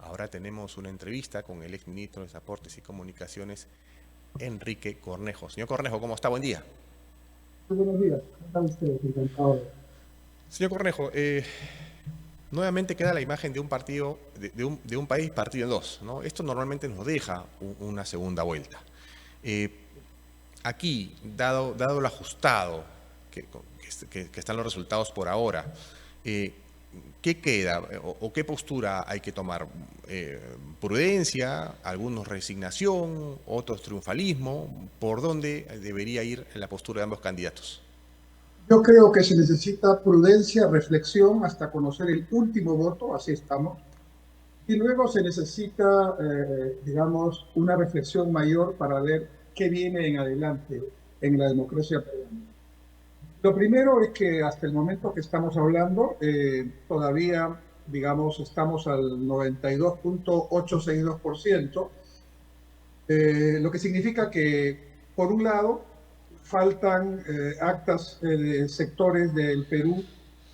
Ahora tenemos una entrevista con el exministro de Transportes y Comunicaciones, Enrique Cornejo. Señor Cornejo, ¿cómo está? Buen día. Muy buenos días, ¿cómo están ustedes? Encantado. Señor Cornejo, nuevamente queda la imagen de un partido, de un país partido en dos, ¿no? Esto normalmente nos deja una segunda vuelta. Eh, Aquí, dado lo ajustado que están los resultados por ahora, eh, ¿qué queda o qué postura hay que tomar? ¿Prudencia, algunos resignación, otros triunfalismo? ¿Por dónde debería ir la postura de ambos candidatos? Yo creo que se necesita prudencia, reflexión hasta conocer el último voto, así estamos, y luego se necesita, digamos, una reflexión mayor para ver qué viene en adelante en la democracia peruana. Lo primero es que hasta el momento que estamos hablando, todavía, digamos, estamos al 92.862%, lo que significa que, por un lado, faltan actas de sectores del Perú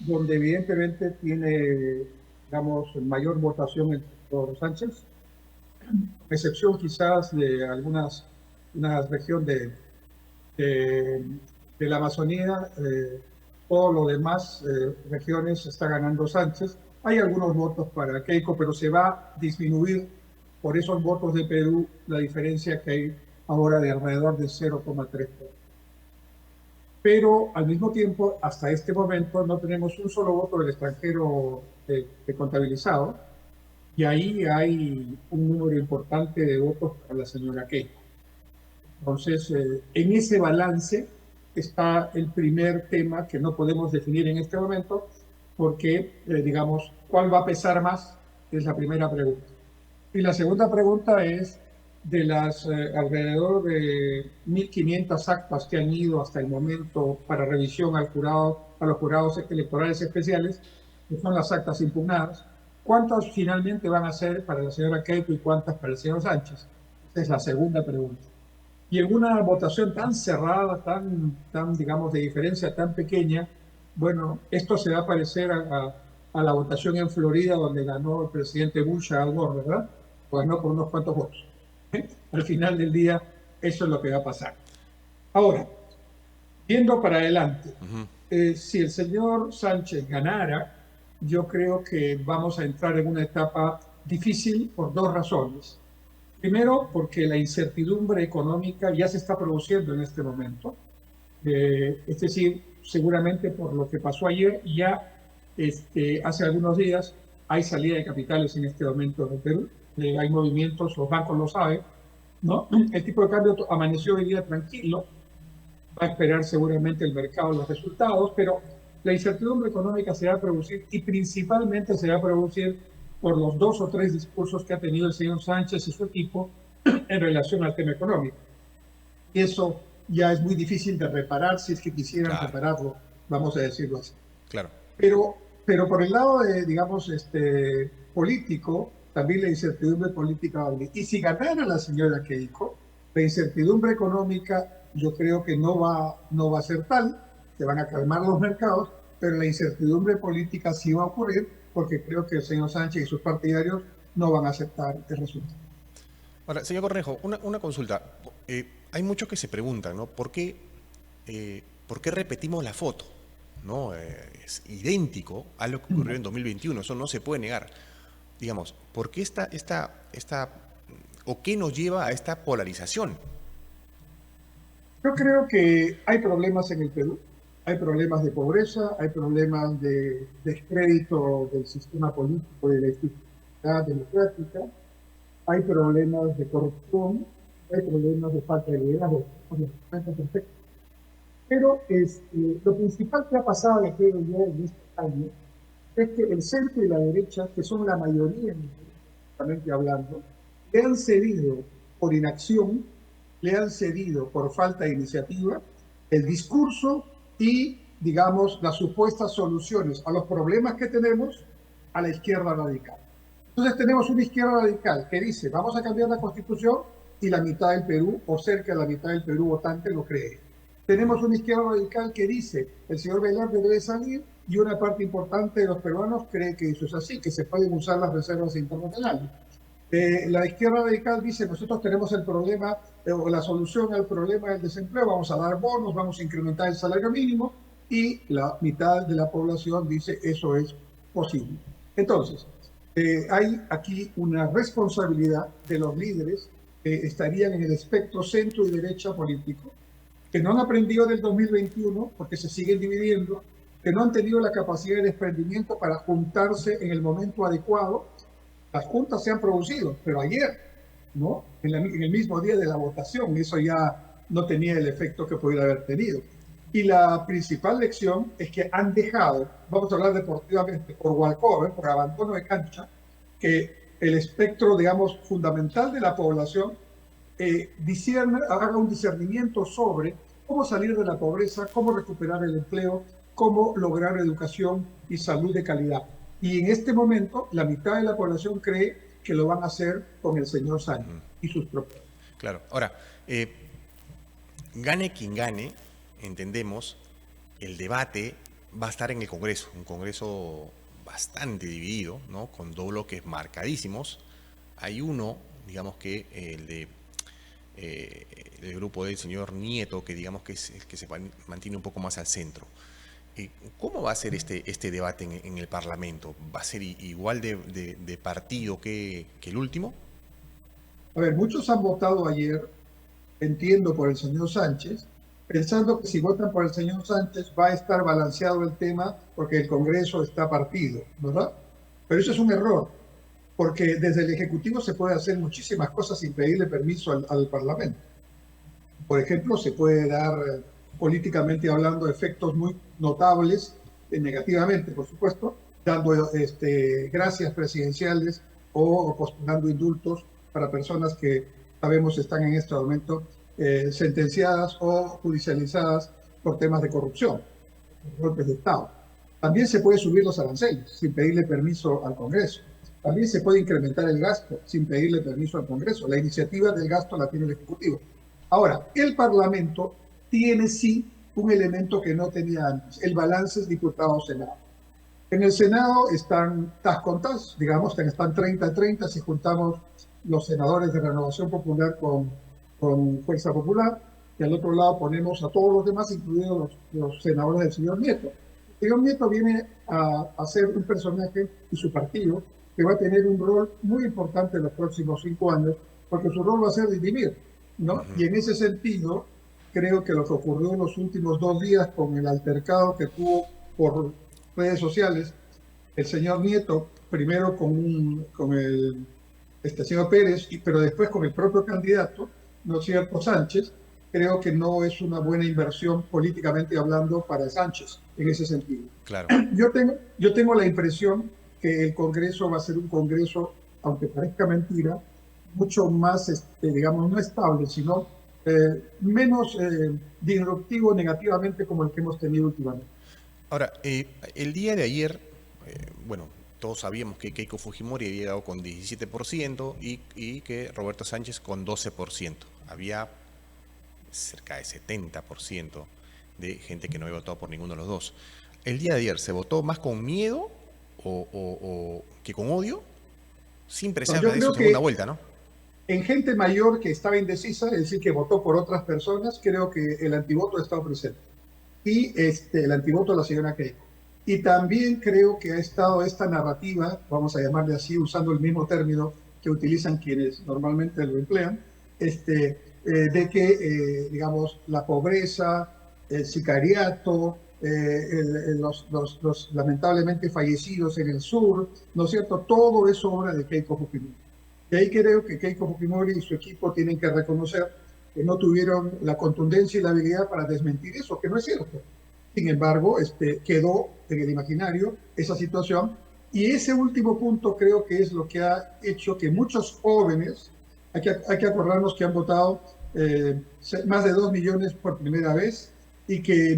donde evidentemente tiene, digamos, mayor votación el sector Sánchez, a excepción quizás de una región de, de la Amazonía, todo lo demás regiones está ganando Sánchez. Hay algunos votos para Keiko, pero se va a disminuir por esos votos de Perú la diferencia que hay ahora de alrededor de 0,3. Pero al mismo tiempo, hasta este momento, no tenemos un solo voto del extranjero contabilizado, y ahí hay un número importante de votos para la señora Keiko. Entonces, en ese balance está el primer tema que no podemos definir en este momento, porque, digamos, ¿cuál va a pesar más? Es la primera pregunta. Y la segunda pregunta es, de las alrededor de 1.500 actas que han ido hasta el momento para revisión al jurado, a los jurados electorales especiales, que son las actas impugnadas, ¿cuántas finalmente van a ser para la señora Keiko y cuántas para el señor Sánchez? Esa es la segunda pregunta. Y en una votación tan cerrada, digamos, de diferencia tan pequeña, bueno, esto se va a parecer a la votación en Florida donde ganó el presidente Bush a Al Gore, ¿verdad? Pues ganó por unos cuantos votos. Al final del día, eso es lo que va a pasar. Ahora, viendo para adelante, Ujú. si el señor Sánchez ganara, yo creo que vamos a entrar en una etapa difícil por dos razones. Primero, porque la incertidumbre económica ya se está produciendo en este momento. Es decir, seguramente por lo que pasó ayer, ya hace algunos días hay salida de capitales en este momento en Perú. Hay movimientos, los bancos lo saben, ¿no? El tipo de cambio amaneció hoy día tranquilo, va a esperar seguramente el mercado los resultados, pero la incertidumbre económica se va a producir y principalmente se va a producir por los dos o tres discursos que ha tenido el señor Sánchez y su equipo en relación al tema económico. Y eso ya es muy difícil de reparar si es que quisieran Claro, repararlo, vamos a decirlo así. claro. Pero por el lado de, digamos, político, también la incertidumbre política va a venir. Y si ganara la señora Keiko, la incertidumbre económica yo creo que no va a ser tal, se van a calmar los mercados, pero la incertidumbre política sí va a ocurrir porque creo que el señor Sánchez y sus partidarios no van a aceptar el resultado. Ahora, señor Cornejo, una consulta. Hay muchos que se preguntan, ¿no? ¿Por qué repetimos la foto? ¿No? Es idéntico a lo que ocurrió en 2021, eso no se puede negar. Digamos, ¿por qué o qué nos lleva a esta polarización? Yo creo que hay problemas en el Perú, hay problemas de pobreza, hay problemas de descrédito del sistema político y de la institucionalidad democrática, hay problemas de corrupción, hay problemas de falta de liderazgo, perfecto. Pero lo principal que ha pasado, creo yo, en este año, es que el centro y la derecha, que son la mayoría, políticamente hablando, le han cedido por inacción, le han cedido por falta de iniciativa el discurso y, digamos, las supuestas soluciones a los problemas que tenemos a la izquierda radical. Entonces tenemos una izquierda radical que dice, vamos a cambiar la constitución, y la mitad del Perú, o cerca de la mitad del Perú votante, lo cree. Tenemos una izquierda radical que dice, el señor Velarde debe salir, y una parte importante de los peruanos cree que eso es así, que se pueden usar las reservas internacionales. La izquierda radical dice, nosotros tenemos el problema o la solución al problema del desempleo, vamos a dar bonos, vamos a incrementar el salario mínimo, y la mitad de la población dice eso es posible. Entonces, hay aquí una responsabilidad de los líderes que estarían en el espectro centro y derecha político, que no han aprendido del 2021 porque se siguen dividiendo, que no han tenido la capacidad de desprendimiento para juntarse en el momento adecuado. Las juntas se han producido, pero ayer, ¿no? En el mismo día de la votación, eso ya no tenía el efecto que pudiera haber tenido. Y la principal lección es que han dejado, vamos a hablar deportivamente, por walkover, por abandono de cancha, que el espectro, digamos, fundamental de la población haga un discernimiento sobre cómo salir de la pobreza, cómo recuperar el empleo, cómo lograr educación y salud de calidad. Y en este momento, la mitad de la población cree que lo van a hacer con el señor Sánchez y sus propuestas. Claro. Ahora, gane quien gane, entendemos, el debate va a estar en el Congreso, un Congreso bastante dividido, ¿no? Con dos bloques marcadísimos. Hay uno, digamos que el grupo del señor Nieto, que digamos que es el que se mantiene un poco más al centro. ¿Cómo va a ser este debate en el Parlamento? ¿Va a ser igual de partido que el último? A ver, muchos han votado ayer, entiendo, por el señor Sánchez, pensando que si votan por el señor Sánchez va a estar balanceado el tema porque el Congreso está partido, ¿verdad? Pero eso es un error, porque desde el Ejecutivo se puede hacer muchísimas cosas sin pedirle permiso al Parlamento. Por ejemplo, se puede dar, políticamente hablando, efectos muy notables, negativamente, por supuesto, dando gracias presidenciales o postulando indultos para personas que sabemos están en este momento sentenciadas o judicializadas por temas de corrupción, golpes de Estado. También se puede subir los aranceles sin pedirle permiso al Congreso. También se puede incrementar el gasto sin pedirle permiso al Congreso. La iniciativa del gasto la tiene el Ejecutivo. Ahora, el Parlamento tiene sí un elemento que no tenía antes, el balance es diputado-senado. En el Senado están tas con tas, digamos, están 30-30 si juntamos los senadores de Renovación Popular con Fuerza Popular, y al otro lado ponemos a todos los demás, incluidos los senadores del señor Nieto. El señor Nieto viene a ser un personaje y su partido que va a tener un rol muy importante en los próximos 5 años, porque su rol va a ser dirimir, ¿no? Y en ese sentido, creo que lo que ocurrió en los últimos 2 días con el altercado que tuvo por redes sociales el señor Nieto, primero con el señor Pérez, pero después con el propio candidato, ¿no es cierto?, Sánchez, creo que no es una buena inversión políticamente hablando para Sánchez en ese sentido. Claro. Yo tengo la impresión que el Congreso va a ser un Congreso, aunque parezca mentira, mucho más, digamos, no estable, sino menos disruptivo negativamente como el que hemos tenido últimamente. Ahora, el día de ayer, bueno, todos sabíamos que Keiko Fujimori había llegado con 17% y que Roberto Sánchez con 12%. Había cerca de 70% de gente que no había votado por ninguno de los dos. El día de ayer, ¿se votó más con miedo o que con odio? Siempre se habla de eso en segunda vuelta, ¿no? En gente mayor que estaba indecisa, es decir, que votó por otras personas, creo que el antivoto ha estado presente. Y el antivoto de la señora Keiko. Y también creo que ha estado esta narrativa, vamos a llamarle así, usando el mismo término que utilizan quienes normalmente lo emplean, de que, digamos, la pobreza, el sicariato, los lamentablemente fallecidos en el sur, ¿no es cierto? Todo es obra de Keiko Fujimori. Y ahí creo que Keiko Fujimori y su equipo tienen que reconocer que no tuvieron la contundencia y la habilidad para desmentir eso, que no es cierto. Sin embargo, quedó en el imaginario esa situación. Y ese último punto creo que es lo que ha hecho que muchos jóvenes, hay que acordarnos que han votado más de 2 millones por primera vez y que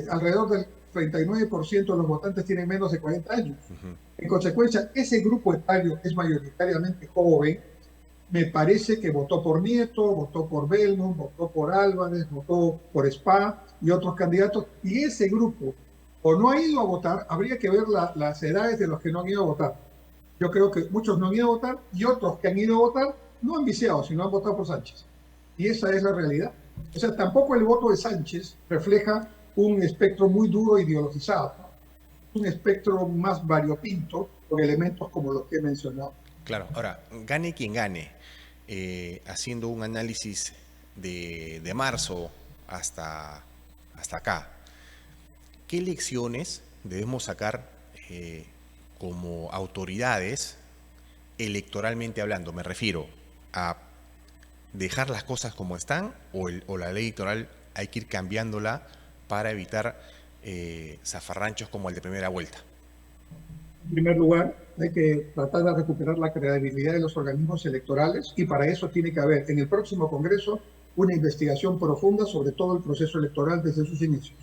alrededor del 39% de los votantes tienen menos de 40 años. En consecuencia, ese grupo etario es mayoritariamente joven. Me parece que votó por Nieto, votó por Belmont, votó por Álvarez, votó por Spa y otros candidatos. Y ese grupo o no ha ido a votar, habría que ver las edades de los que no han ido a votar. Yo creo que muchos no han ido a votar y otros que han ido a votar no han viciado, sino han votado por Sánchez. Y esa es la realidad. O sea, tampoco el voto de Sánchez refleja un espectro muy duro ideologizado, ¿no? Un espectro más variopinto con elementos como los que he mencionado. Claro, ahora, gane quien gane, haciendo un análisis de marzo hasta acá, ¿qué lecciones debemos sacar como autoridades electoralmente hablando? Me refiero a dejar las cosas como están o la ley electoral hay que ir cambiándola para evitar zafarranchos como el de primera vuelta. En primer lugar, hay que tratar de recuperar la credibilidad de los organismos electorales y para eso tiene que haber en el próximo Congreso una investigación profunda sobre todo el proceso electoral desde sus inicios,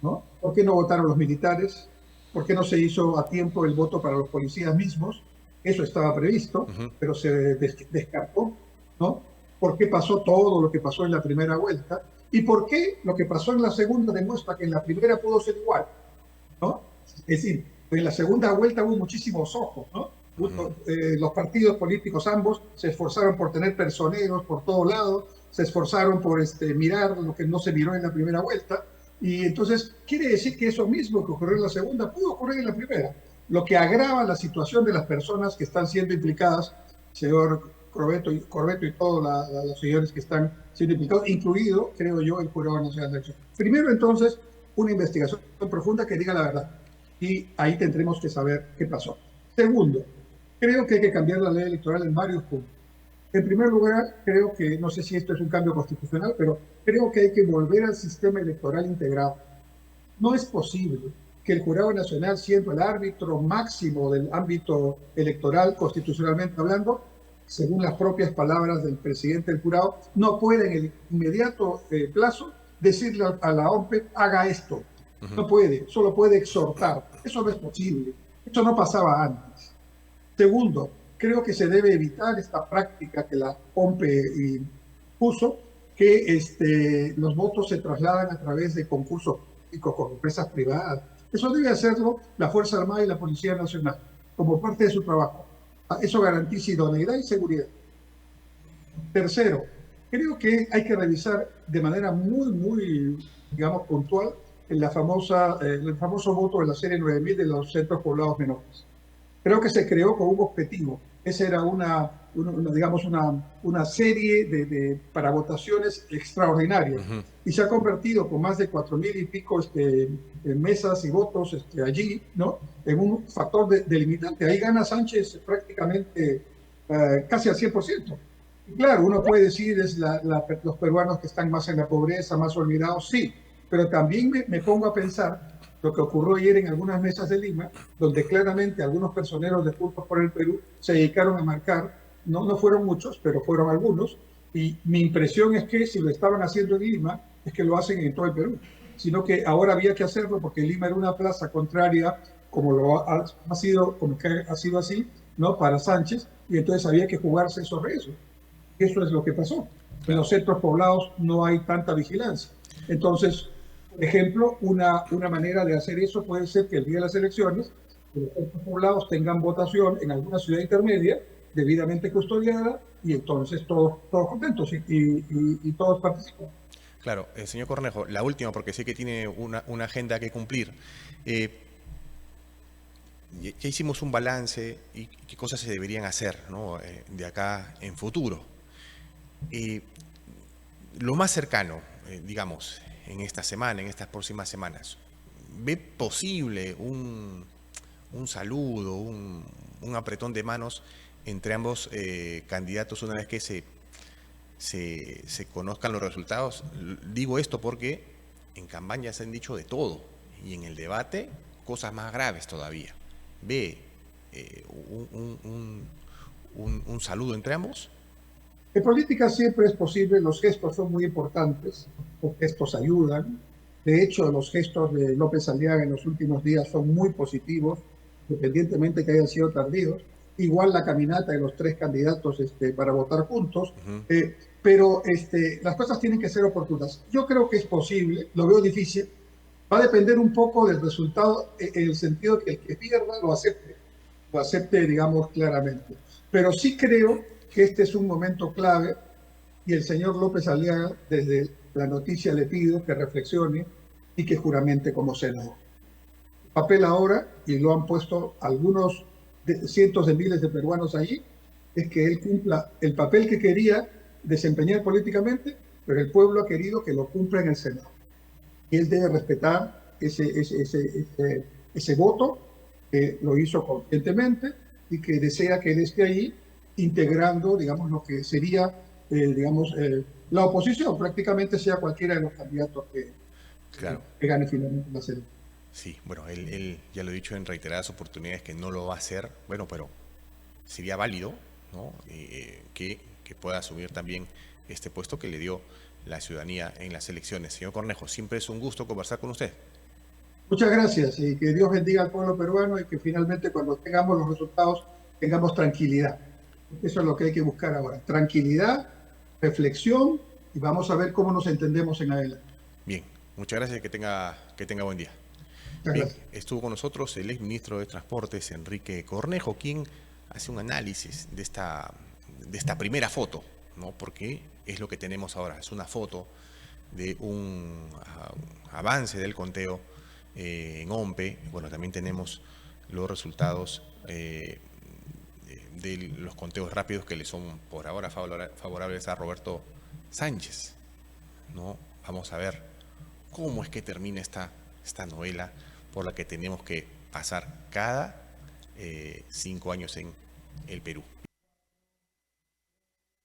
¿no? ¿Por qué no votaron los militares? ¿Por qué no se hizo a tiempo el voto para los policías mismos? Eso estaba previsto, pero se descartó, ¿no? ¿Por qué pasó todo lo que pasó en la primera vuelta? ¿Y por qué lo que pasó en la segunda demuestra que en la primera pudo ser igual, ¿no? Es decir, en la segunda vuelta hubo muchísimos ojos, ¿no? Los partidos políticos ambos se esforzaron por tener personeros por todos lados, se esforzaron por mirar lo que no se miró en la primera vuelta, y entonces quiere decir que eso mismo que ocurrió en la segunda pudo ocurrir en la primera, lo que agrava la situación de las personas que están siendo implicadas, señor Corbeto y todos los señores que están siendo implicados, incluido, creo yo, el Jurado Nacional de Elecciones. Primero, entonces, una investigación profunda que diga la verdad. Y ahí tendremos que saber qué pasó. Segundo, creo que hay que cambiar la ley electoral en varios puntos. En primer lugar, creo que, no sé si esto es un cambio constitucional, pero creo que hay que volver al sistema electoral integrado. No es posible que el Jurado Nacional, siendo el árbitro máximo del ámbito electoral, constitucionalmente hablando, según las propias palabras del presidente del jurado, no puede en el inmediato plazo decirle a la OMPE, haga esto. No puede, solo puede exhortar. Eso no es posible. Eso no pasaba antes. Segundo, creo que se debe evitar esta práctica que la OMPE puso, que los votos se trasladan a través de concursos públicos con empresas privadas. Eso debe hacerlo la Fuerza Armada y la Policía Nacional, como parte de su trabajo. Eso garantiza idoneidad y seguridad. Tercero, creo que hay que revisar de manera muy, digamos, puntual el famoso voto de la serie 9000 de los centros poblados menores. Creo que se creó con un objetivo. Esa era una serie para votaciones extraordinarias. Y se ha convertido con más de 4000 y pico mesas y votos allí, ¿no? En un factor delimitante. Ahí gana Sánchez prácticamente casi al 100%. Y claro, uno puede decir es los peruanos que están más en la pobreza, más olvidados, sí, pero también me pongo a pensar lo que ocurrió ayer en algunas mesas de Lima, donde claramente algunos personeros de Juntos por el Perú se dedicaron a marcar, no fueron muchos, pero fueron algunos, y mi impresión es que si lo estaban haciendo en Lima, es que lo hacen en todo el Perú, sino que ahora había que hacerlo porque Lima era una plaza contraria, como ha sido así, ¿no? Para Sánchez, y entonces había que jugarse esos riesgos. Eso es lo que pasó. En los centros poblados no hay tanta vigilancia. Entonces, por ejemplo, una manera de hacer eso puede ser que el día de las elecciones los centros poblados tengan votación en alguna ciudad intermedia debidamente custodiada y entonces todos contentos y todos participan. Claro, señor Cornejo, la última, porque sé que tiene una agenda que cumplir. Ya hicimos un balance y qué cosas se deberían hacer, ¿no? De acá en futuro. Lo más cercano, digamos, en esta semana, en estas próximas semanas, ¿ve posible un saludo, un apretón de manos entre ambos candidatos una vez que se conozcan los resultados? Digo esto porque en campaña se han dicho de todo y en el debate cosas más graves todavía. ¿Ve un saludo entre ambos? En política siempre es posible, los gestos son muy importantes, los gestos ayudan. De hecho, los gestos de López Aliaga en los últimos días son muy positivos, independientemente que hayan sido tardíos. Igual la caminata de los tres candidatos para votar juntos. Pero las cosas tienen que ser oportunas. Yo creo que es posible, lo veo difícil, Va a depender un poco del resultado en el sentido que el que pierda lo acepte, digamos, claramente. Pero sí creo que este es un momento clave y el señor López Aliaga, desde la noticia le pido que reflexione y que juramente como senador. El papel ahora, y lo han puesto algunos cientos de miles de peruanos allí, es que él cumpla el papel que quería desempeñar políticamente, pero el pueblo ha querido que lo cumpla en el Senado. Y él debe respetar ese voto, que lo hizo conscientemente y que desea que él esté ahí integrando, digamos, lo que sería, digamos, la oposición, prácticamente sea cualquiera de los candidatos Claro. que gane finalmente la serie. Sí, bueno, él ya lo he dicho en reiteradas oportunidades que no lo va a hacer, bueno, pero sería válido, ¿no? Que pueda asumir también este puesto que le dio la ciudadanía en las elecciones. Señor Cornejo, siempre es un gusto conversar con usted. Muchas gracias y que Dios bendiga al pueblo peruano y que finalmente cuando tengamos los resultados tengamos tranquilidad. Eso es lo que hay que buscar ahora. Tranquilidad, reflexión y vamos a ver cómo nos entendemos en adelante. Bien, muchas gracias y que tenga buen día. Muchas Bien, gracias. estuvo con nosotros el exministro de Transportes, Enrique Cornejo, quien hace un análisis de esta primera foto, ¿no? Porque es lo que tenemos ahora, es una foto de un avance del conteo en OMPE. Bueno, también tenemos los resultados de los conteos rápidos que le son por ahora favorables a Roberto Sánchez, ¿no? Vamos a ver cómo es que termina esta novela por la que tenemos que pasar cada 5 años en el Perú.